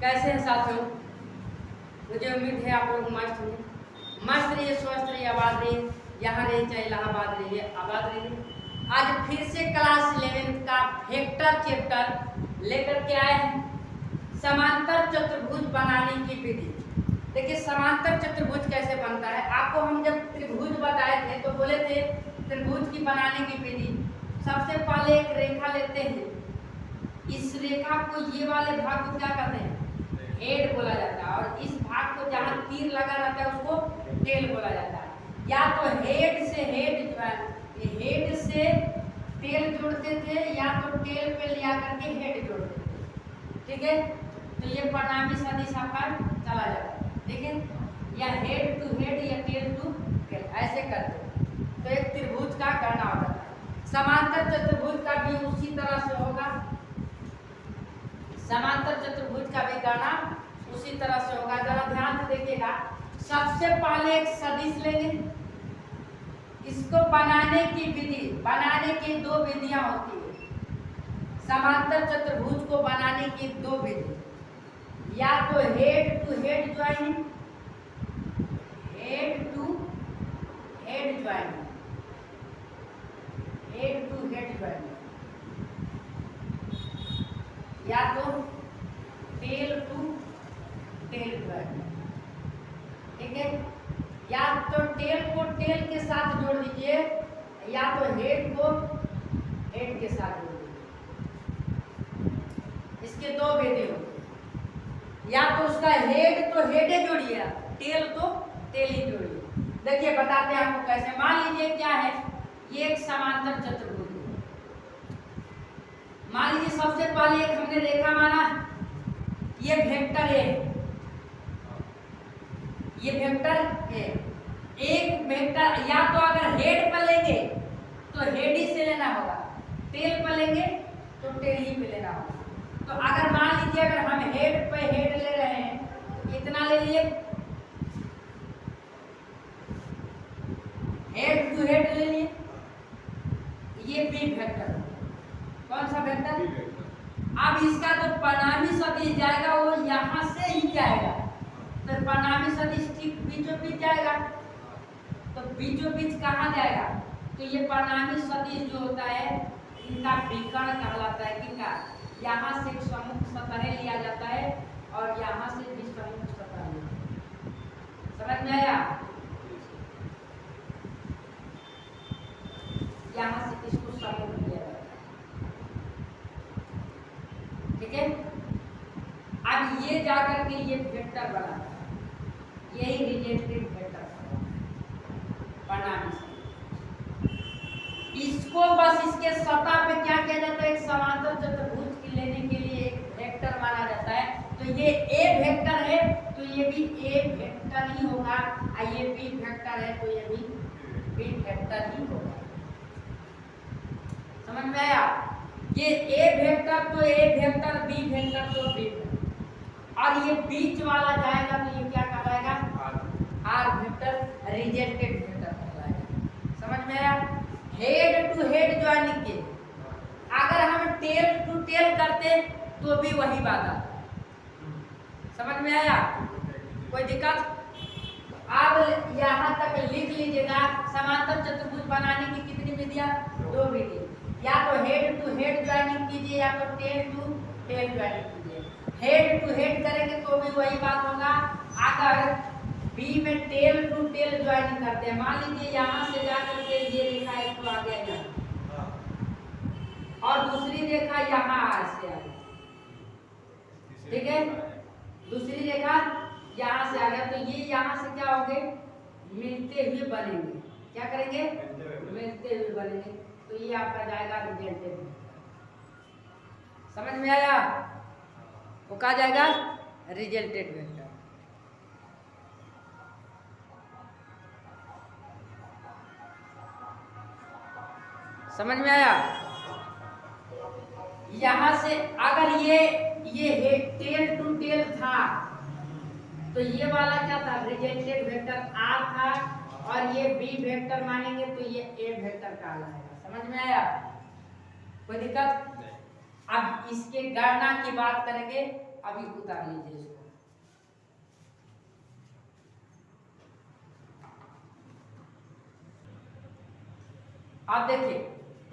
कैसे हैं साथियों? मुझे उम्मीद है आप लोग मस्त होंगे, मस्त रहिए, स्वस्थ रहिए, आबाद रहिए, यहाँ रहिए चाहे इलाहाबाद रहिए, आबाद रहिए। आज फिर से क्लास 11 का वेक्टर चैप्टर लेकर के आए हैं, समांतर चतुर्भुज बनाने की विधि। देखिए समांतर चतुर्भुज कैसे बनता है। आपको हम जब त्रिभुज बताए थे तो बोले थे त्रिभुज की बनाने की विधि। सबसे पहले एक रेखा लेते हैं, इस रेखा को ये वाले भाग को क्या कहते हैं? हेड बोला जाता है, और इस भाग को जहाँ तीर लगा रहता है उसको टेल बोला जाता है। या तो हेड से हेड से टेल जोड़ते थे, या तो टेल पे लिया करके हेड जोड़ते थे। ठीक है, तो ये परिणामी सदिश आपका चला जाता है। ठीक है, या हेड टू हेड या टेल टू टेल ऐसे करते हैं। तो एक त्रिभुज का गणना होता है। समांतर चतुर्भुज का भी उसी तरह से होगा। समांतर चतुर्भुज का भी गणना उसी तरह से होगा। जरा ध्यान से देखिएगा। सबसे पहले एक सदिश लेंगे, इसको बनाने की विधि, बनाने की दो विधियां होती है। समांतर चतुर्भुज को बनाने की दो विधि, या तो head to head joining, head to head joining, head to head joining, या तो टेल टू टेल ज्वाइनिंग। ठीक है, या तो टेल को टेल के साथ जोड़ दीजिए, या तो हेड को हेड के साथ जोड़ दीजिए। इसके दो विधि होते हैं। या तो उसका हेड तो हेड ही जोड़िए, टेल तो टेल ही जोड़िए। देखिए बताते हैं आपको कैसे। मान लीजिए क्या है, ये एक समांतर चतुर्भुज है। मान लीजिए सबसे पहले एक हमने रेखा माना, ये वेक्टर है, ये वेक्टर है। एक वेक्टर या तो अगर हेड पर लेंगे तो हेड ही से लेना होगा, टेल पर लेंगे तो टेल ही पे लेना होगा। तो अगर मान लीजिए अगर हम हेड पे हेड ले रहे हैं तो इतना ले लिए, हेड टू हेड ले लिए, ये बी वेक्टर। कौन सा वेक्टर? अब इसका जो परिणामी सदिश जाएगा वो यहाँ से ही जाएगा, तो परिणामी सदिश ठीक बीचों बीच जाएगा। तो बीचों बीच कहाँ जाएगा? तो ये परिणामी सदिश जो होता है इनका विकर्ण कहलाता है। किनका? यहाँ से एक सम्मुख सतह लिया जाता है और यहाँ से भी सम्मुख सतह लिया जाता है। समझ में आया? यहाँ से इसको सम्मुख लिया जाता है। ठीक है, अब ये जाकर के ये वेक्टर बनाता है, यही रिलेटेड वेक्टर परिणामी सदिश। इसको बस इसके सतह पे क्या किया जाता है, एक समांतर चतुर्भुज की लेने के लिए एक वेक्टर माना जाता है। तो ये ए वेक्टर है तो ये भी ए वेक्टर ही होगा, और ये बी वेक्टर है तो ये भी बी वेक्टर ही होगा। समझ में आया? ये ए वेक्टर तो ए वेक्टर, बी वेक्टर तो बी वेक्टर, और ये बीच वाला जाएगा तो ये क्या कहलाएगा? आर वेक्टर, रिजेक्टेड वेक्टर कहलाएगा। समझ में आया? हेड टू हेड ज्वाइनिंग के अगर हम टेल टू टेल करते तो भी वही बात आता। समझ में आया? कोई दिक्कत? अब यहाँ तक लिख लीजिएगा। समांतर चतुर्भुज बनाने की कितनी विधियां? दो विधि। या तो हेड टू हेड ज्वाइनिंग कीजिए, या तो टेल टू टेल ज्वाइनिंग कीजिए। हेड टू हेड करेंगे तो भी वही बात होगा। अगर बी में टेल टू टेल ज्वाइनिंग करते हैं, मान लीजिए यहाँ से जाकर के ये रेखा एक तो आ गया यहाँ, और दूसरी रेखा यहाँ से आ गई। ठीक है, दूसरी रेखा यहाँ से आ गया, तो ये यहाँ से क्या होंगे? मिलते हुए बनेंगे। क्या करेंगे? मिलते हुए बनेंगे। तो ये आपका जाएगा रिजेक्टेड। समझ में आया? वो कहा जाएगा रिजेक्टेड वेक्टर। समझ में आया? यहां से अगर ये टेल टू टेल था तो ये वाला क्या था? रिजेक्टेड वेक्टर आर था, और ये बी वेक्टर मानेंगे तो ये ए वेक्टर कहलाएगा। समझ में आया? कोई दिक्कत? अब इसके गणना की बात करेंगे अभी उतार लीजिए इसको। आप देखिए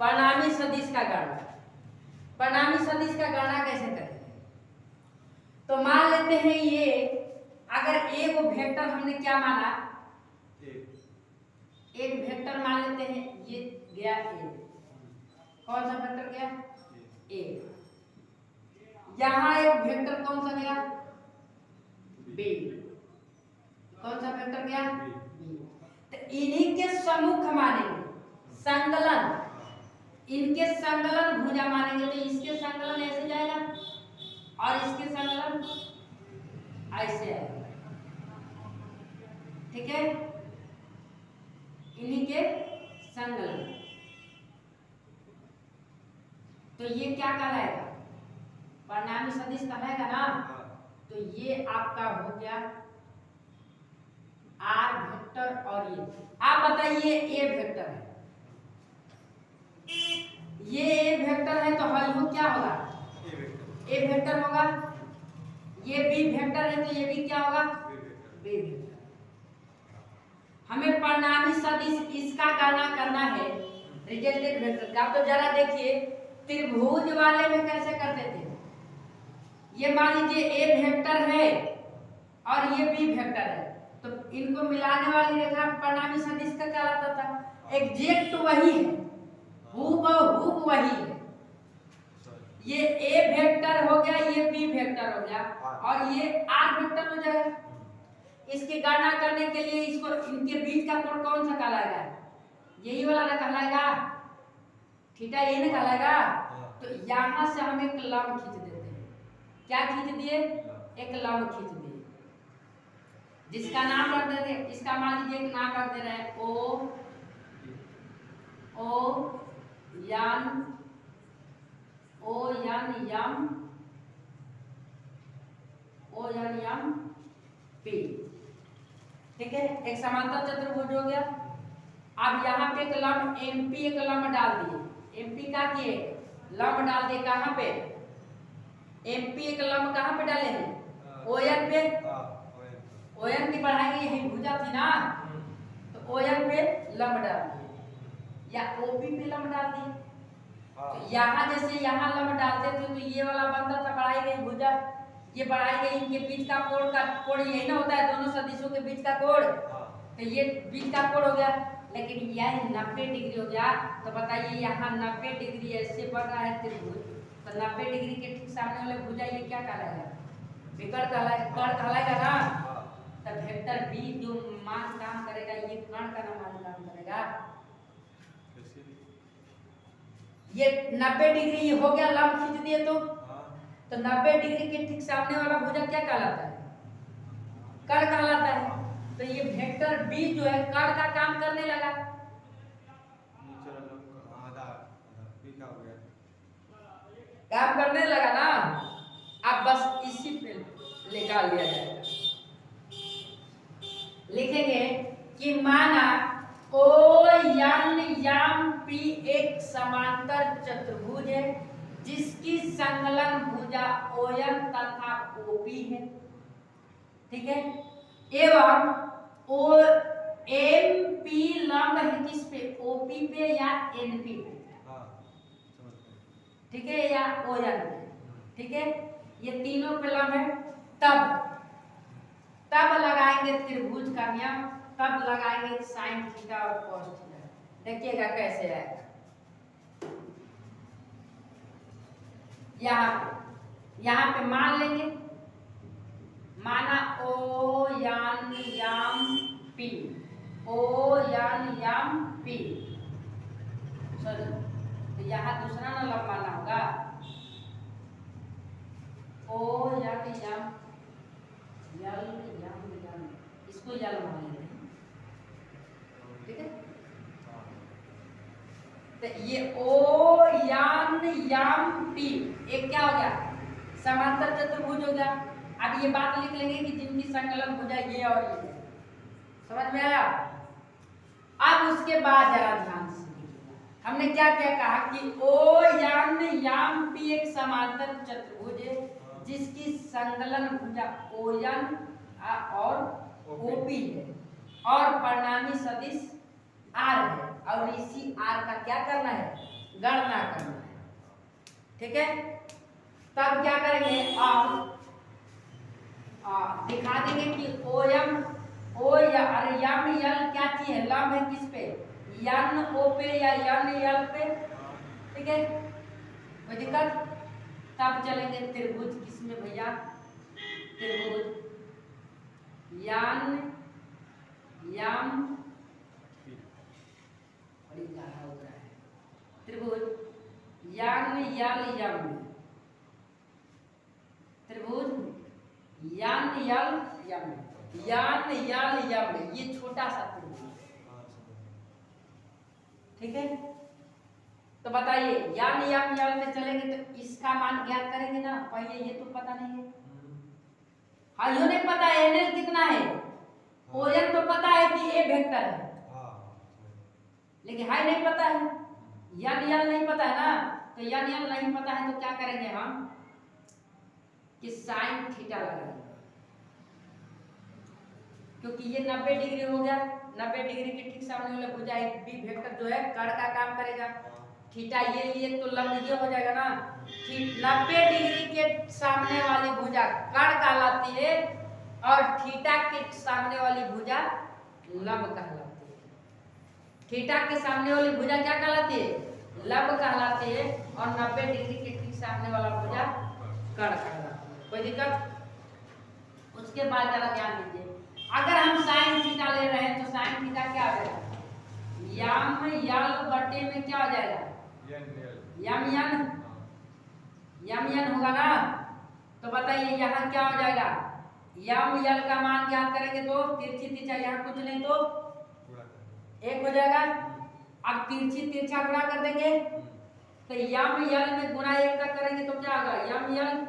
परिणामी सदिश का गणना, परिणामी सदिश का गणना कैसे करेंगे? तो मान लेते हैं ये अगर ए को वेक्टर हमने क्या माना, एक वेक्टर मान लेते हैं, ये गया ए, कौन सा वेक्टर गया? ए। यहां एक वेक्टर कौन सा गया? बी। कौन सा वेक्टर गया? बी। तो इन्हीं के सम्मुख मानेंगे, संकलन, इनके संकलन भुजा मानेंगे। तो इसके संकलन ऐसे जाएगा और इसके संकलन ऐसे आएगा, ठीक है? इन्हीं के संकलन, तो ये क्या कहलाएगा? परिणामी सदिश कहलाएगा ना। तो ये आपका हो गया आर वेक्टर। और ये आप बताइए ए वेक्टर है, ये ए वेक्टर है, तो हल क्या होगा? ए वेक्टर होगा। ये बी वेक्टर है, तो ये भी क्या होगा? B vector. हमें परिणामी सदिश इसका गणना करना है, रिजल्टेंट वेक्टर का। तो जरा देखिए त्रिभुज वाले में कैसे करते थे। ये मान लीजिए ए वेक्टर है और ये बी वेक्टर है, तो इनको मिलाने वाली रेखा परिणामी सदिश का कहलाता था। एग्जैक्ट वही है, हूबहू वही है। ये ए वेक्टर हो गया, ये बी वेक्टर हो गया, और ये आर वेक्टर हो जाएगा। इसकी गणना करने के लिए इसको, इनके बीच का कोण कौन सा कहलाएगा? यही वाला ना कहलाएगा, थीटा ये ना कहलाएगा। तो यहां से हम एक लंब खींच देते हैं। क्या खींच दिए? एक लंब खींच दिए, जिसका नाम रख देते हैं, इसका मान लीजिए एक नाम रख दे रहे हैं ओ यान यम पी, ठीक है? एक समांतर चतुर्भुज हो गया। अब यहाँ पे एक लंब एमपी, एक लंब डाल दिए। एमपी का किए लंब डाल दिए, कहाँ पे? एमपी एक लंब कहाँ पे डाले हैं? ओएन पे। ओएन की पढ़ाई यही भुजा थी ना, तो ओएन पे लंब डाल दिए, या ओपी पे लंब डाल दिए। तो यहाँ जैसे यहाँ लंब डालते थे तो ये वाला बनता था बढ़ाई गई भुजा, ये बढ़ाई गई, इनके बीच का कोण यही ना होता है, दोनों सदिशों के बीच का कोण। तो ये बीच का कोण हो गया, लेकिन यह 90 डिग्री हो गया। तो बताइए यहाँ 90 डिग्री ऐसे बढ़ रहा है त्रिभुज, तो 90 डिग्री के ठीक सामने वाले भुजा ये क्या कहलाएगा? विकर्ण कहलाएगा ना। तो वेक्टर बी जो मान काम करेगा, ये कर्ण का मान काम करेगा। ये 90 डिग्री हो गया, लंब खींच दिए तो 90 डिग्री के ठीक सामने वाला भुजा क्या कहलाता है? कर्ण कहलाता है। तो ये वेक्टर बी जो है कर्ण का काम करने लगा। काम करने लगा ना। अब बस इसी पे निकाल लिया जाएगा। लिखेंगे कि माना ओ यम पी एक समांतर चतुर्भुज है, जिसकी संकलन भुजा ओएम तथा ओपी है, ठीक है? एवं ओ एम पी लंब है किस पे? ओपी पे या एनपी पे, ठीक है? या ओएन पे, ठीक है? ये तीनों पे लंब है। तब लगाएंगे त्रिभुज का नियम, तब लगाएंगे साइन थीटा और कॉस थीटा। देखिएगा कैसे आएगा। यहाँ पे मान लेंगे, माना ओ यान याम पी, ओ यान याम पी, सॉरी, तो यहाँ दूसरा ना लंब माना होगा, ओ यान याम याम, इसको यल मान लेते हैं, ठीक है? तो ये ओ याम पी एक क्या हो गया? समांतर चतुर्भुज हो गया। अब ये बात लिख लेंगे कि जिनकी संकलन भुजा ये और ये, समझ में आया? अब उसके बाद जरा ध्यान से हमने क्या क्या कहा कि ओ याम पी एक समांतर चतुर्भुज है, जिसकी संकलन भुजा ON और OP है और परिणामी सदिश R है और इसी R का क्या करना है, गणना करना है। ठीक है, तब क्या करेंगे, अब दिखा देंगे कि OM O या यम यल क्या चीज है, लंब है किस पे, यन O पे या यन यल पे। ठीक है, कोई दिक्कत। तब चलेंगे त्रिभुज किसमें भैया, त्रिभुज यन यम, बड़ी गाढ़ा हो रहा है, त्रिभुज यन यल यम, त्रिभुज यन यल यम, यन यल यम, ये छोटा सा त्रिभुज। ठीक है, तो बताइए यन यम यल में चलेंगे तो इसका मान ज्ञात करेंगे ना, पहले ये तो पता नहीं है, हाँ ये नहीं पता है NL कितना है, ON तो पता है कि A वेक्टर है, लेकिन हाई नहीं पता है, यन यल नहीं पता है ना, तो यन यल नहीं पता है तो क्या करेंगे हम कि साइन थीटा लगाएंगे, क्योंकि ये 90 डिग्री हो गया, 90 डिग्री के ठीक सामने वाला भुजा B वेक्टर जो है कर्ण का काम करेगा, थीटा ये लिए तो लंब ये हो जाएगा ना, 90 डिग्री के सामने वाली भुजा कर्ण कहलाती है और थीटा के सामने वाली भुजा लंब कहलाती है। थीटा के सामने वाली भुजा क्या कहलाती है, लंब कहलाती है और 90 डिग्री के ठीक सामने वाला भुजा कर्ण कहलाती है। कोई दिक्कत। उसके बाद जरा ध्यान दीजिए, अगर हम साइन थीटा ले रहे हैं तो साइन थीटा क्या हो जाएगा, यम यल बटे में क्या हो जाएगा, यम यन होगा ना। तो बताइए यहाँ क्या हो जाएगा, यम यल का मान ज्ञात करेंगे तो तिरछी तिरछा यहाँ कुछ नहीं तो 1 हो जाएगा। अब तिरछी तिरछा गुणा कर देंगे तो यम यल में गुणा 1 का करेंगे तो क्या होगा, यम यल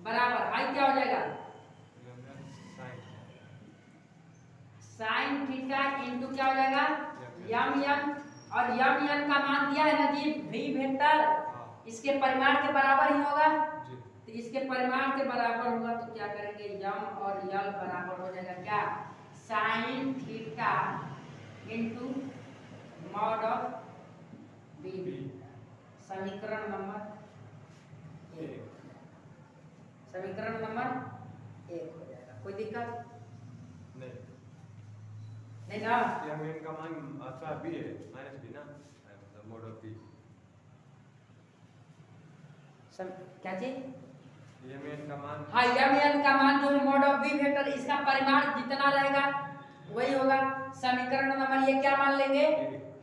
बराबर हाई क्या हो जाएगा, साइन थीटा इनटू क्या हो जाएगा, यम यन, और यम यन का मान दिया है ना जी V वेक्टर, इसके परिमाण के बराबर ही होगा, तो इसके परिमाण के बराबर होगा तो क्या करेंगे, यम और यल बराबर हो जाएगा क्या, sine theta into mod of B। समीकरण नंबर 1, समीकरण नंबर 1 हो जाएगा। कोई दिक्कत नहीं ना, यम का मान अच्छा B है -B ना, मतलब मॉड ऑफ B। क्या चीज, यम का मान, हाँ यम का मान जो है मॉड ऑफ B वेक्टर, इसका परिमाण जितना रहेगा वही होगा। समीकरण नंबर ये क्या मान लेंगे,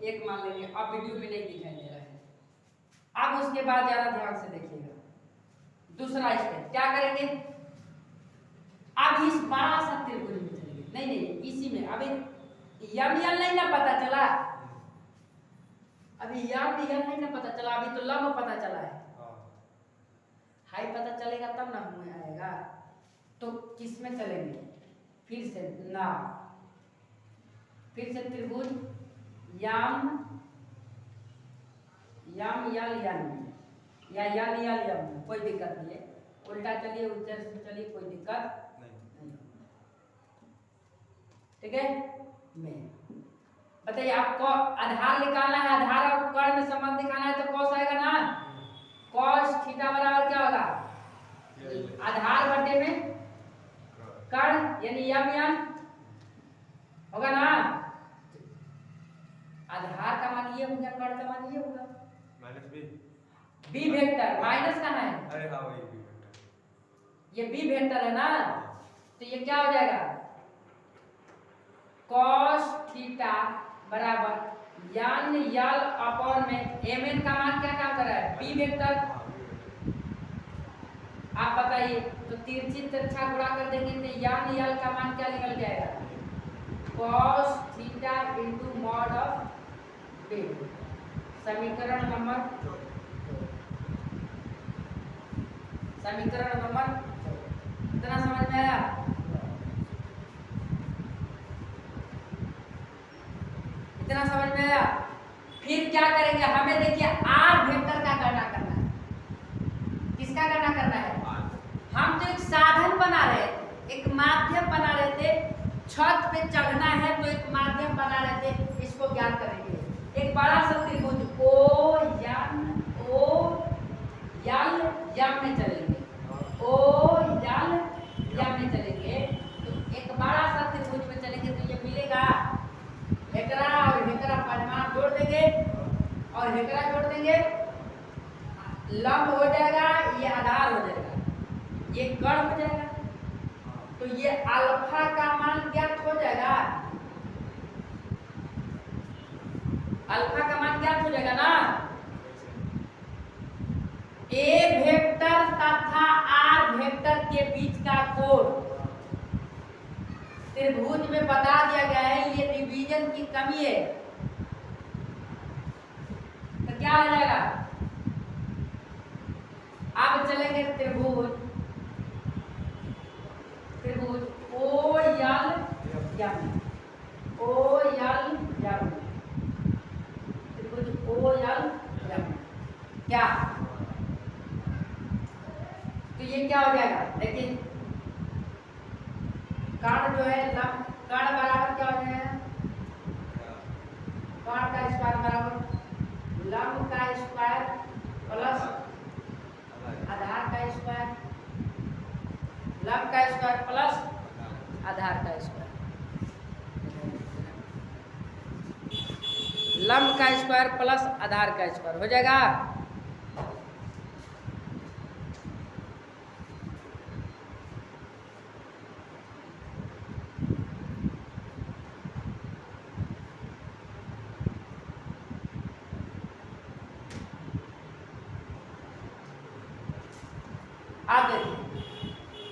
1 मान लेंगे। अब वीडियो में नहीं दिखाई दे रहा है। अब उसके बाद ज्यादा ध्यान से देखिएगा, दूसरा स्टेप क्या करेंगे, अब इस बड़ा सा त्रिभुज में चलेंगे, नहीं इसी में, अभी यम यल नहीं ना पता चला, अभी यम यल नहीं ना पता चला, अभी तो लंब पता चला है, हाई पता चलेगा तब ना हमें आएगा। तो किस में चलेंगे, फिर से ना, फिर से त्रिभुज यम यल यन या यन यल यम, कोई दिक्कत नहीं है, उल्टा चलिए उल्टा से चलिए, कोई दिक्कत नहीं। ठीक है, में बताइए आपको आधार निकालना है, आधार और कर्ण में संबंध दिखाना है तो कॉस आएगा ना, कॉस थीटा बराबर क्या होगा, आधार बटे में कर्ण यानी यम यन होगा ना, आधार का मान ये होगा, कर्ण का मान ये होगा, B वेक्टर माइनस कहाँ है, अरे हाँ वही B वेक्टर, ये B वेक्टर है ना, तो ये क्या हो जाएगा, cos थीटा बराबर यन यल अपॉन में mn का मान क्या काम कर रहा है, B वेक्टर। आप बताइए, तो तिरछी तिरछा गुणा कर देंगे तो यन यल का मान क्या निकल जाएगा, cos theta into mod of B। समीकरण नंबर, समीकरण नंबर इतना समझ में आया, इतना समझ में आया। फिर क्या करेंगे, हमें देखिए R वेक्टर का गणना करना है, किसका गणना करना है, बना रहे थे, एक माध्यम बना रहे थे, छत पे चढ़ना है तो एक माध्यम बना रहे थे, इसको ज्ञात करेंगे। एक बड़ा सा त्रिभुज ओ यम में चलेंगे, ओ यम में चलेंगे, तो एक बड़ा सा त्रिभुज में चलेंगे तो ये मिलेगा हेकरा और हेकरा परिमाण जोड़ देंगे और हेकरा जोड़ देंगे, लंब हो जाएगा, ये आधार हो जाएगा, ये कर्ण हो जाएगा, तो ये अल्फा का मान ज्ञात हो जाएगा, अल्फा का मान ज्ञात हो जाएगा ना। ए वेक्टर तथा आर वेक्टर के बीच का कोण त्रिभुज में बता दिया गया है, ये डिवीजन की कमी है, तो क्या हो जाएगा? अब चलेंगे त्रिभुज ओ यल यम, ओ यल यम, त्रिभुज ओ यल यम, क्या? तो ये क्या हो जाएगा? देखिए कर्ण जो है लंब, कर्ण बराबर क्या हो जाएगा? कर्ण का स्क्वायर बराबर लंब का स्क्वायर प्लस आधार का स्क्वायर, लंब का स्क्वायर प्लस आधार का स्क्वायर, लंब का स्क्वायर प्लस आधार का स्क्वायर हो जाएगा। आप देखिए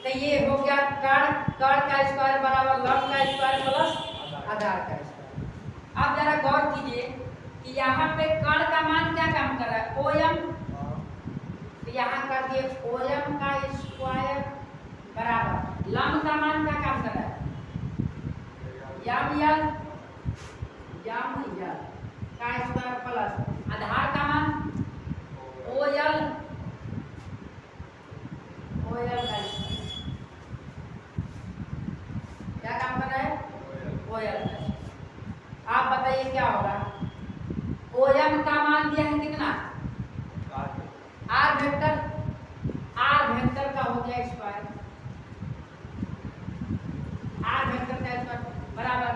तो ये हो गया कर्ण का स्क्वायर बराबर लंब का स्क्वायर प्लस आधार का स्क्वायर। अब जरा गौर कीजिए कि यहाँ पे कर्ण का मान क्या काम कर रहा है? ओएम, तो यहाँ कर दिए ओएम का स्क्वायर बराबर लंब का मान क्या काम कर रहा है? यम यल का स्क्वायर प्लस आधार का मान ओएल क्या काम कर रहा है? ओएल। आप बताइए क्या होगा? ओएम का मान दिया है कितना? आर वेक्टर का हो गया स्क्वायर, आर वेक्टर का स्क्वायर बराबर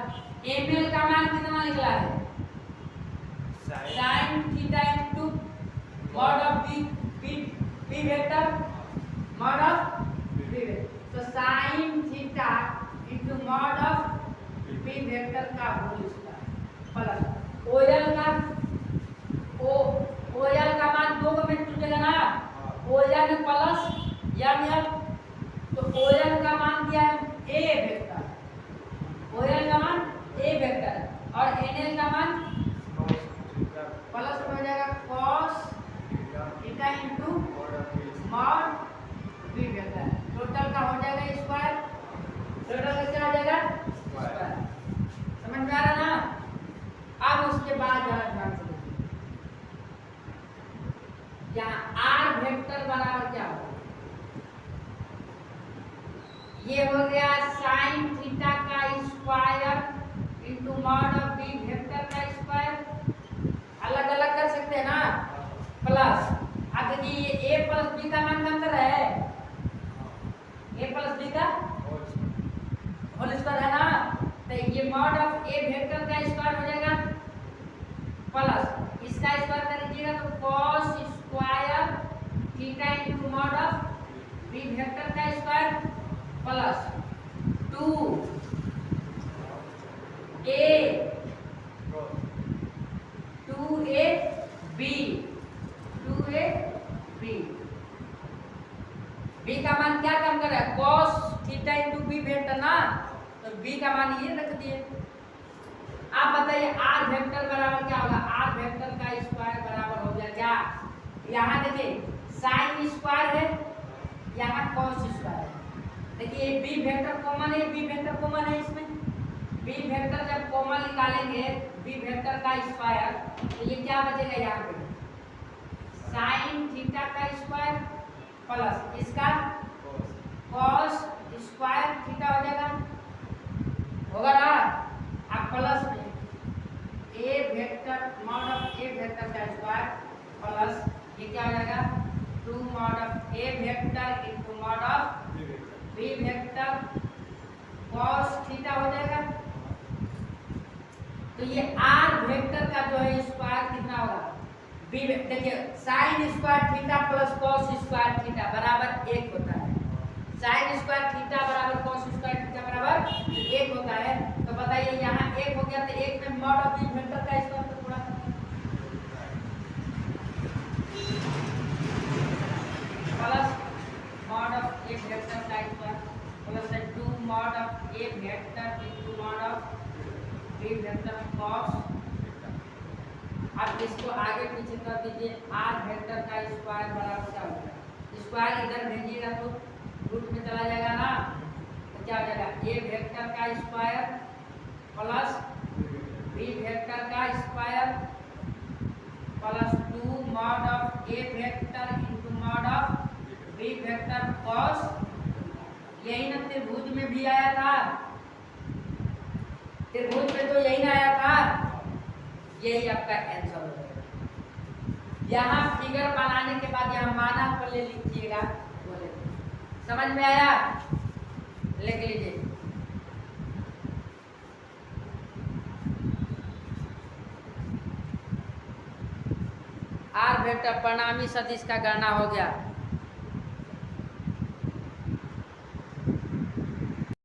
एमएल का मान कितना निकला है? sin theta into mod of B vector mod of B vector, तो sin theta into mod of B vector का होल स्क्वायर प्लस ओएल का मान दो में टूटेगा ना, ओएल प्लस यम, तो ओएल का मान दिया है ए वेक्टर, ओएल का मान ए वेक्टर और एनएल का मान प्लस हो जाएगा cos theta into mod B vector, total का हो जाएगा स्क्वायर, टोटल का क्या हो जाएगा? स्क्वायर। समझ में आ रहा ना? अब उसके बाद जरा ध्यान से देखिए, यहाँ आर वेक्टर बराबर क्या होगा? ये हो गया sin थीटा का square into mod of B vector का स्क्वायर, अलग अलग कर सकते हैं ना, प्लस अब देखिए ये a प्लस बी का मान कम कर रहा है, a प्लस बी का होल स्क्वायर है ना, तो ये मॉड ऑफ ए वेक्टर का स्क्वायर हो जाएगा प्लस इसका स्क्वायर कर दीजिएगा तो cos square theta into mod of B vector का स्क्वायर प्लस 2ab बी का मान क्या काम कर रहा है? cos theta into B vector ना, तो बी का मान ये रख दिए। आप बताइए आर वेक्टर बराबर क्या होगा? आर वेक्टर का स्क्वायर बराबर हो गया क्या? यहाँ देखिए साइन स्क्वायर है, यहाँ cos स्क्वायर है, देखिए बी वेक्टर कॉमन है, बी वेक्टर कॉमन है इसमें, बी वेक्टर जब कॉमन निकालेंगे बी वेक्टर का स्क्वायर तो ये क्या बचेगा? यहाँ पे साइन थीटा का स्क्वायर प्लस इसका cos स्क्वायर थीटा हो जाएगा, होगा ना। अब प्लस में A vector mod of A vector का स्क्वायर प्लस ये क्या हो जाएगा 2 mod of A vector into mod of B vector cos theta हो जाएगा। तो ये आर वेक्टर का जो है स्क्वायर कितना होगा बी, देखिए sine square theta plus cos square theta बराबर 1 होता है। साइन स्क्वायर थीटा बराबर कॉस स्क्वायर थीटा बराबर 1 होता है। तो बताइए यहाँ 1 हो गया तो 1 में मॉड ऑफ बी वेक्टर का स्क्वायर तो पूरा plus mod of A vector का square plus 2 mod of A vector into mod of B vector cos. अब इसको आगे पीछे कर दीजिए आर वेक्टर का स्क्वायर बराबर क्या होगा, स्क्वायर इधर भेजिएगा तो रूट में चला जाएगा ना, तो क्या हो जाएगा ए वेक्टर का स्क्वायर प्लस बी वेक्टर का square plus 2 mod of A vector into mod of B vector cos. यही ना त्रिभुज में भी आया था, त्रिभुज में तो यही ना आया था। यही आपका आंसर हो जाएगा। यहाँ फिगर बनाने के बाद यहाँ मानक पर ले लीजिएगा, बोले समझ में आया, लिख लीजिए। आर वेक्टर परिणामी सदिश का गणना हो गया।